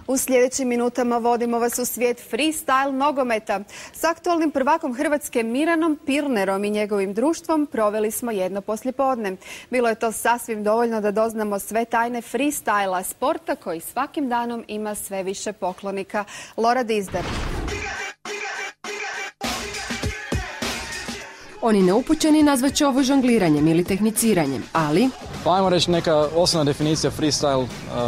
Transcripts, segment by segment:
U sljedećim minutama vodimo vas u svijet freestyle nogometa. S aktualnim prvakom Hrvatske Miranom Pirnerom i njegovim društvom proveli smo jedno poslijepodne. Bilo je to sasvim dovoljno da doznamo sve tajne freestyla, sporta koji svakim danom ima sve više poklonika. Lora Dizdar. Oni neupućeni nazvat će ovo žongliranjem ili tehniciranjem, ali... Pa ajmo reći, neka osnovna definicija freestyle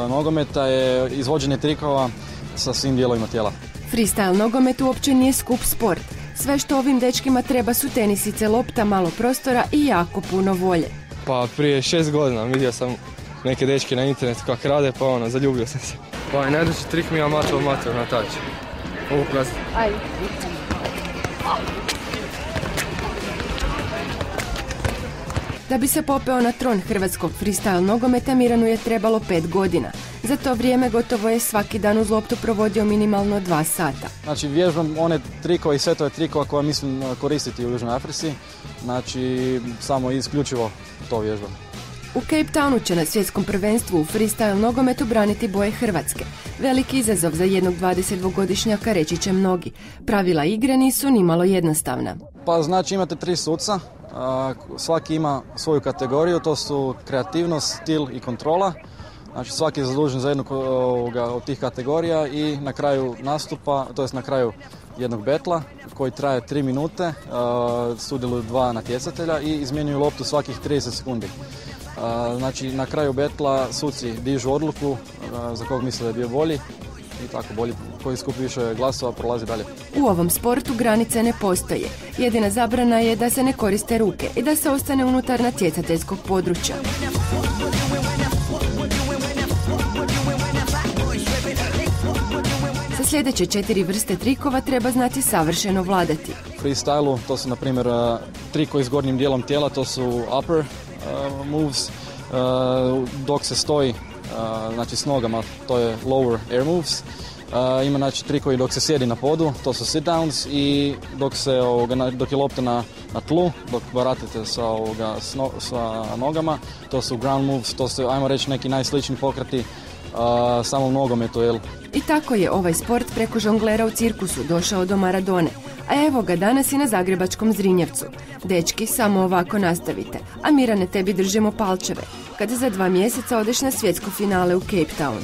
nogometa je izvođenje trikova sa svim dijelovima tijela. Freestyle nogomet uopće nije skup sport. Sve što ovim dečkima treba su tenisice, lopta, malo prostora i jako puno volje. Pa prije 6 godina vidio sam neke dečke na internetu kako rade, pa zaljubio sam se. Pa najduži trik mi je amator na tač. Ajde. Da bi se popeo na tron hrvatskog freestyle nogometa, Miranu je trebalo 5 godina. Za to vrijeme gotovo je svaki dan uz loptu provodio minimalno 2 sata. Znači vježbam one trikove i setove trikova koje mislim koristiti u Južnoj Africi. Znači samo isključivo to vježbam. U Cape Townu će na svjetskom prvenstvu u freestyle nogometu braniti boje Hrvatske. Veliki izazov za jednog 22-godišnjaka, reći će mnogi. Pravila igre nisu nimalo jednostavna. Pa znači imate 3 suca. Svaki ima svoju kategoriju, to su kreativnost, stil i kontrola. Znači svaki je zadužen za jednu od tih kategorija i na kraju nastupa, to jest na kraju jednog betla koji traje 3 minute, sudjeluju 2 natjecatelja i izmjenjuju loptu svakih 30 sekundi. Znači na kraju betla suci dižu odluku za kog misle da je bio bolji i tako bolji koji skupi više glasova prolazi dalje. U ovom sportu granice ne postoje. Jedina zabrana je da se ne koriste ruke i da se ostane unutar natjecateljskog područja. Sa sljedeće 4 vrste trikova treba znati savršeno vladati. U freestylu to su na primjer trikovi s gornjim dijelom tijela, to su upper moves, dok se stoji znači s nogama, to je lower air moves. Ima znači trikovi dok se sjedi na podu, to su sit downs, i dok je lopta na tlu, dok baratate sa nogama, to su ground moves, to su, ajmo reći, neki najsličniji pokreti samom nogometu. I tako je ovaj sport preko žonglera u cirkusu došao do Maradone. A evo ga danas i na zagrebačkom Zrinjevcu. Dečki, samo ovako nastavite. A Mirane, tebi držimo palčeve. Kada za 2 mjeseca odeš na svjetsko finale u Cape Town.